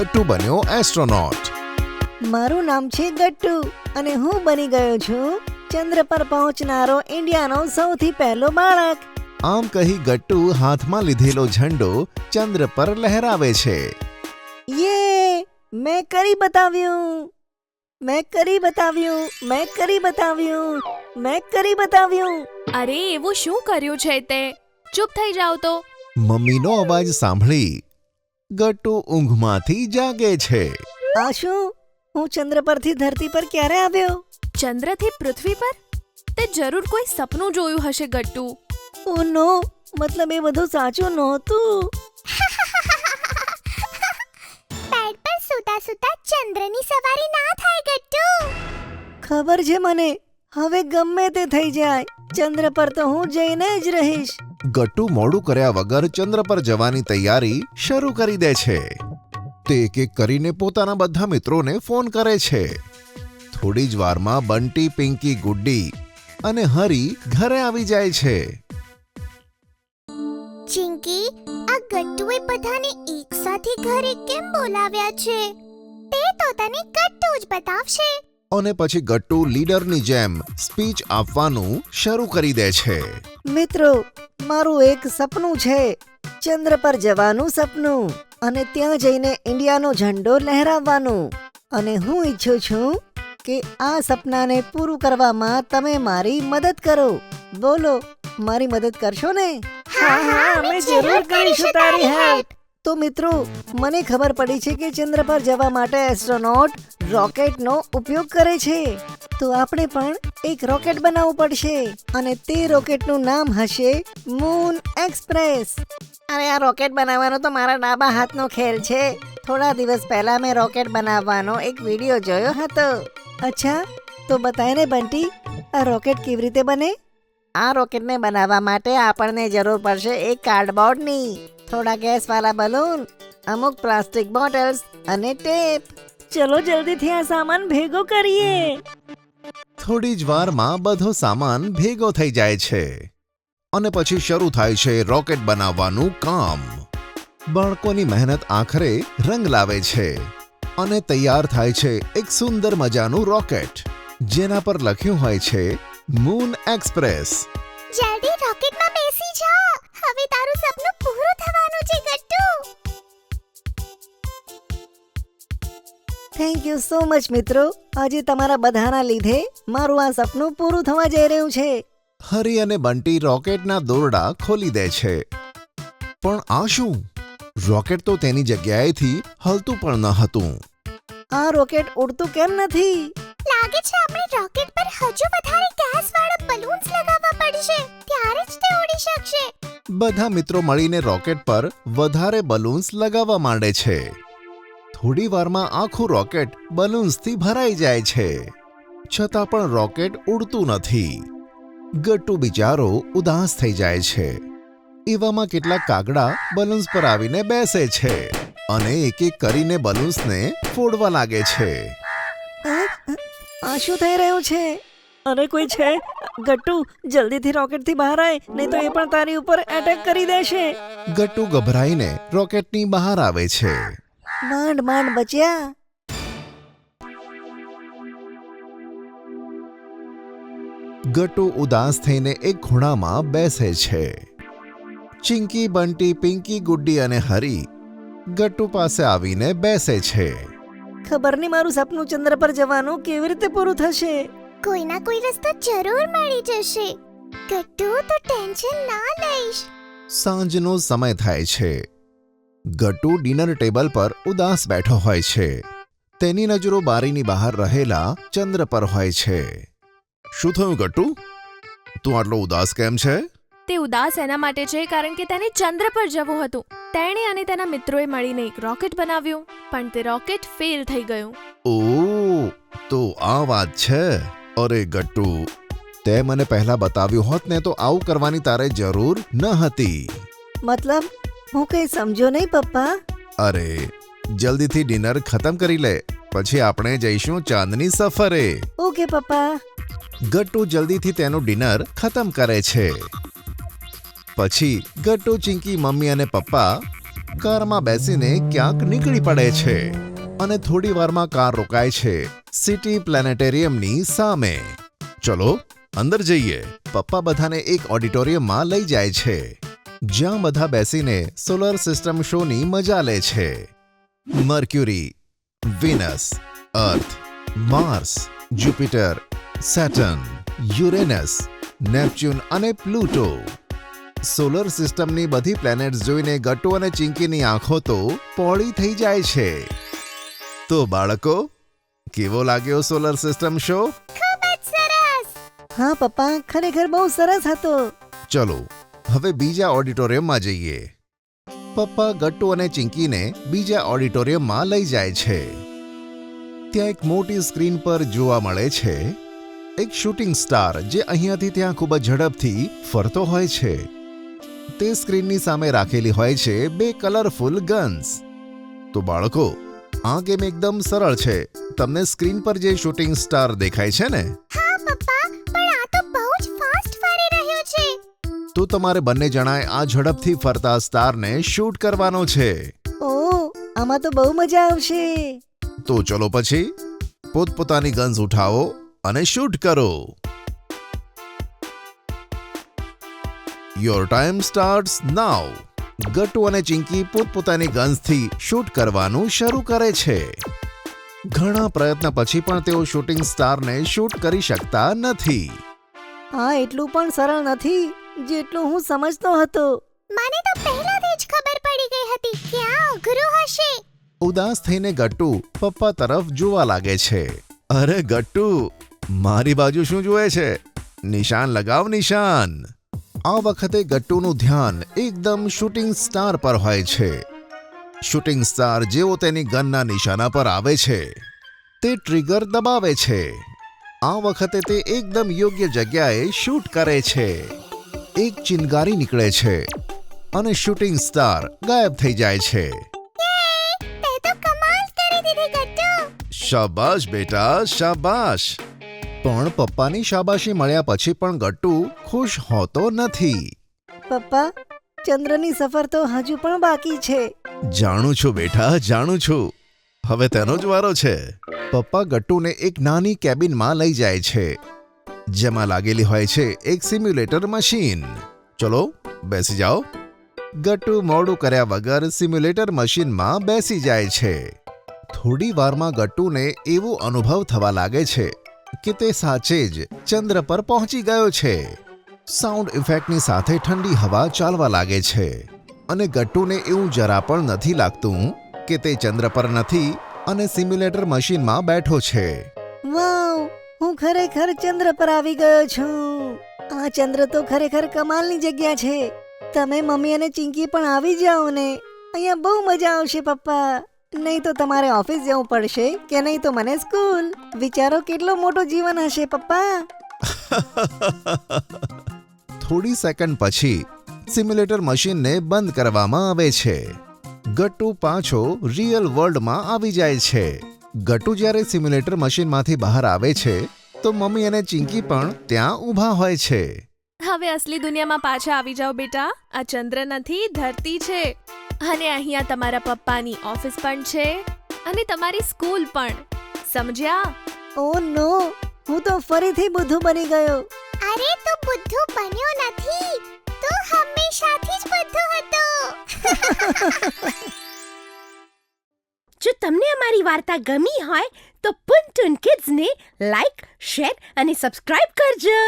ગટ્ટુ બન્યો એસ્ટ્રોનોટ. મારું નામ છે ગટ્ટુ અને હું બની ગયો છું ચંદ્ર પર પહોંચનારો ઇન્ડિયાનો સૌથી પહેલો બાળક. આમ કહી ગટ્ટુ હાથમાં લીધેલો ઝંડો ચંદ્ર પર લહેરાવે છે. યે! મેં કરી બતાવ્યું, મેં કરી બતાવ્યું, મેં કરી બતાવ્યું, મેં કરી બતાવ્યું. અરે એવું શું કર્યું છે તે? ચૂપ થઈ જાવ તો. મમ્મીનો અવાજ સાંભળી ગટ્ટુ ઊંઘમાંથી જાગે છે. આ શું? હું ચંદ્ર પરથી ધરતી પર ક્યારે આવ્યો? ચંદ્રથી પૃથ્વી પર? તે જરૂર કોઈ સપનું જોયું હશે ગટ્ટુ. ઓ નો, મતલબ એ બધું સાચું નહોતું. બેડ પર સૂતા સૂતા ચંદ્રની સવારી ના થાય ગટ્ટુ. ખબર છે મને, હવે ગમે તે થઈ જાય ચંદ્ર પર તો હું જઈને જ રહીશ. ગટ્ટુ મોડું કર્યા વગર ચંદ્ર પર જવાની તૈયારી શરૂ કરી દે છે. તે એક એક કરીને પોતાના બધા મિત્રોને ફોન કરે છે. થોડી જ વારમાં બંટી, પિંકી, ગુડ્ડી અને હરી ઘરે આવી જાય છે. ચિંકી, આ ગટ્ટુએ બધાને એક સાથે ઘરે કેમ બોલાવ્યા છે? તે તો તને ગટ્ટુ જ બતાવશે. અને પછી ગટ્ટુ લીડરની જેમ સ્પીચ આપવાનું શરૂ કરી દે છે. મિત્રો, મારું એક સપનું છે, ચંદ્ર પર જવાનું સપનું અને ત્યાં જઈને ઇન્ડિયાનો ઝંડો લહેરાવવાનું. અને હું ઈચ્છું છું કે આ સપનાને પૂરું કરવામાં તમે મારી મદદ કરો. બોલો, મારી મદદ કરશો ને? હા, અમે જરૂર કરીશું તારી હેલ્પ. તો મિત્રો, મને ખબર પડી છે કે ચંદ્ર પર જવા માટે એસ્ટ્રોનોટ રોકેટનો ઉપયોગ કરે છે. તો આપણે પણ એક રોકેટ બનાવવું પડશે અને તે રોકેટનું નામ હશે મૂન એક્સપ્રેસ. અરે આ રોકેટ બનાવવાનો તો મારા ડાબા હાથનો ખેલ છે. થોડા દિવસ પહેલા મેં રોકેટ બનાવવાનો એક વિડીયો જોયો હતો. અચ્છા, તો બતાય ને બંટી, આ રોકેટ કેવી રીતે બને? આ રોકેટને બનાવવા માટે આપણને જરૂર પડશે એક કાર્ડબોર્ડની, થોડા ગેસવાળા બલૂન, અમુક પ્લાસ્ટિક બોટલ્સ અને ટેપ. ચલો જલ્દીથી આ સામાન ભેગો કરીએ. થોડી જ વારમાં બધો સામાન ભેગો થઈ જાય છે અને પછી શરૂ થાય છે રોકેટ બનાવવાનું કામ. બાળકોની મહેનત આખરે રંગ લાવે છે અને તૈયાર થાય છે એક સુંદર મજાનું રોકેટ, જેના પર લખ્યું હોય છે મૂન એક્સપ્રેસ. જલ્દી રોકેટમાં બેસી જા. હવે તારું સપનું પૂરું થવાનું છે Gattu. Thank you so much મિત્રો. આજે તમારા બધાના લીધે મારું આ સપનું પૂરું થવા જઈ રહ્યું છે. હરી અને બંટી રોકેટના દોરડા ખોલી દે છે. પણ આ શું? રોકેટ તો તેની જગ્યાએથી હલતું પણ ન હતું. આ રોકેટ ઉડતું કેમ નથી? લાગે છે આપણે રોકેટ પર હજુ વધારે ગેસવાળા બલૂન્સ લગાવવા પડશે, ત્યારે જ તે ઉડી શકશે. બધા મિત્રો મળીને રોકેટ પર વધારે બલૂન્સ લગાવવા માંડે છે. થોડી વારમાં આખું રોકેટ બલૂન્સથી ભરાઈ જાય છે, છતાં પણ રોકેટ ઉડતું નથી. ગટ્ટુ બિચારો ઉદાસ થઈ જાય છે. એવામાં કેટલાક કાગડા બલૂન્સ પર આવીને બેસે છે અને એક એક કરીને બલૂન્સને ફોડવા લાગે છે. આ શું થઈ રહ્યું છે? અરે કોઈ છે? ગટ્ટુ, જલ્દીથી રોકેટથી બહાર આય, નહીં તો એ પણ તારી ઉપર એટેક કરી દેશે. ગટ્ટુ ગભરાઈને રોકેટની બહાર આવે છે. માંડ માંડ બચ્યા. ગટ્ટુ ઉદાસ થઈને એક ખૂણામાં બેસે છે. ચિંકી, બંટી, પિંકી, ગુડ્ડી અને હરી ગટ્ટુ પાસે આવીને બેસે છે. ખબર નહીં મારું સપનું ચંદ્ર પર જવાનું કેવી રીતે પૂરું થશે. કોઈ ના કોઈ રસ્તો જરૂર મળી જશે. ગટ્ટુ, તો ટેન્શન ના લઈશ. સાંજનો સમય થાય છે. ગટ્ટુ ડિનર ટેબલ પર ઉદાસ બેઠો હોય છે. તેની નજરો બારીની બહાર રહેલા ચંદ્ર પર હોય છે. શું થયું ગટ્ટુ? તું આટલો ઉદાસ કેમ છે? તે ઉદાસ એના માટે છે કારણ કે તેને ચંદ્ર પર જવું હતું. તેણે અને તેના મિત્રોએ મળીને એક રોકેટ બનાવ્યું, પણ તે રોકેટ ફેલ થઈ ગયું. ઓહ, તો આ વાત છે. અરે ગટ્ટુ, તે મને પહેલા બતાવ્યું હોત ને તો આવું કરવાની તારે જરૂર ન હતી. મતલબ હું કઈ સમજો નહીં પપ્પા. અરે જલ્દીથી ડિનર ખતમ કરી લે, પછી આપણે જઈશું ચાંદની સફરે. ઓકે પપ્પા. ગટ્ટુ જલ્દીથી તેનું ડિનર ખતમ કરે છે. પછી ગટ્ટુ, ચિંકી, મમ્મી અને પપ્પા કારમાં બેસીને ક્યાંક નીકળી પડે છે અને થોડી વારમાં કાર રોકાય છે સિટી પ્લેનેટેરિયમની સામે. ચલો અંદર જઈએ. પપ્પા બધાને એક ઓડિટોરિયમમાં લઈ જાય છે, જ્યાં બધા બેસીને સોલર સિસ્ટમ શોની મજા લે છે. મર્ક્યુરી, વિનસ, અર્થ, માર્સ, જુપિટર, સેટર્ન, યુરેનસ, નેપચ્યુન અને પ્લુટો. સોલર સિસ્ટમની બધી પ્લેનેટ્સ જોઈને ગટ્ટુ અને ચિંકીની આંખો તો પોળી થઈ જાય છે. તો બાળકો, કેવો લાગ્યો સોલર સિસ્ટમ શો? ખૂબ જ સરસ. હા પપ્પા, ખરેખર બહુ સરસ હતો. ચલો હવે બીજા ઓડિટોરિયમમાં જઈએ. પપ્પા ગટ્ટુ અને ચિંકીને બીજા ઓડિટોરિયમમાં લઈ જાય છે. ત્યાં એક મોટી સ્ક્રીન પર જોવા મળે છે એક શૂટિંગ સ્ટાર જે અહીંયાથી ત્યાં ખૂબ જ ઝડપથી ફરતો હોય છે. તે સ્ક્રીનની સામે રાખેલી હોય છે 2 કલરફુલ ગન્સ. તો બાળકો, આ ગેમ એકદમ સરળ છે. તમને સ્ક્રીન પર જે શૂટિંગ સ્ટાર દેખાય છે ને, હા પપ્પા, પણ આ તો બહુ જ ફાસ્ટ ફરી રહ્યો છે. તો તમારે બંને જણાએ આ ઝડપથી ફરતા સ્ટારને શૂટ કરવાનો છે. ઓહ, આમાં તો બહુ મજા આવશે. તો ચલો પછી પોતપોતાની ગન્સ ઉઠાવો અને શૂટ કરો. યોર ટાઈમ સ્ટાર્ટ્સ નાઉ. ગટ્ટુ અને ચિંકી પોતપોતાની ગન્સથી શૂટ કરવાનું શરૂ કરે છે. ઘણા પ્રયત્ન પછી પણ તેઓ શૂટિંગ સ્ટારને શૂટ કરી શકતા નથી. આ એટલું પણ સરળ નથી જેટલું હું સમજતો હતો. મને તો પહેલાથી જ ખબર પડી ગઈ હતી કે આ અઘરું હશે. ઉદાસ થઈને ગટ્ટુ પપ્પા તરફ જોવા લાગે છે. અરે ગટ્ટુ, મારી બાજુ શું જુએ છે? નિશાન લગાવ, નિશાન. આ વખતે ગટ્ટુનું ધ્યાન એકદમ શૂટિંગ સ્ટાર પર હોય છે. શૂટિંગ સ્ટાર જેવો તેની ગનના નિશાના પર આવે છે, તે ટ્રિગર દબાવે છે. આ વખતે તે એકદમ યોગ્ય જગ્યાએ શૂટ કરે છે. એક ચિનગારી નીકળે છે અને શૂટિંગ સ્ટાર ગાયબ થઈ જાય છે. તે તો કમાલ કરી દીધી ગટ્ટુ. શાબાશ બેટા, શાબાશ. પણ પપ્પાની શાબાશી મળ્યા પછી પણ ગટ્ટુ ખુશ હોતો નથી. પપ્પા, ચંદ્રની સફર તો હજુ પણ બાકી છે. જાણું છું બેટા, જાણું છું. હવે તેનો જ વારો છે. પપ્પા ગટ્ટુને એક નાની કેબિનમાં લઈ જાય છે, જેમાં લાગેલી હોય છે એક સિમ્યુલેટર મશીન. ચલો બેસી જાઓ. ગટ્ટુ મોડું કર્યા વગર સિમ્યુલેટર મશીનમાં બેસી જાય છે. થોડી વારમાં ગટ્ટુને એવો અનુભવ થવા લાગે છે કે તે સાચે જ ચંદ્ર પર પહોંચી ગયો છે. સાઉન્ડ ઇફેક્ટની સાથે ઠંડી હવા ચાલવા લાગે છે અને ગટ્ટુને એવું જરા પણ નથી લાગતું કે તે ચંદ્ર પર નથી અને સિમ્યુલેટર મશીનમાં બેઠો છે. વાવ, હું ખરેખર ચંદ્ર પર આવી ગયો છું. આ ચંદ્ર તો ખરેખર કમાલની જગ્યા છે. તમે મમ્મી અને ચિંકી પણ આવી જાઓ ને. અહીંયા બહુ મજા આવશે પપ્પા. નહીં તો તમારે ઓફિસ જવું પડશે કે નહીં તો મને સ્કૂલ. વિચારો કેટલો મોટો જીવન હશે પપ્પા. થોડી સેકન્ડ પછી સિમ્યુલેટર મશીનને બંધ કરવામાં આવે છે. ગટ્ટુ પાછો રિયલ વર્લ્ડમાં આવી જાય છે. ગટ્ટુ જ્યારે સિમ્યુલેટર મશીનમાંથી બહાર આવે છે તો મમ્મી અને ચિંકી પણ ત્યાં ઊભા હોય છે. હવે અસલી દુનિયામાં પાછા આવી જાઓ બેટા. આ ચંદ્ર નથી, ધરતી છે. અને અહીંયા તમારા પપ્પાની ઓફિસ પણ છે અને તમારી સ્કૂલ પણ. સમજ્યા? ઓ નો, હું તો ફરીથી બુદ્ધુ બની ગયો. અરે તું બુદ્ધુ બન્યો નથી, તું હંમેશાથી જ બુદ્ધુ હતો. જો તમને અમારી વાર્તા ગમી હોય તો પુન ટુન કિડ્સને લાઈક, શેર અને સબસ્ક્રાઇબ કરજો.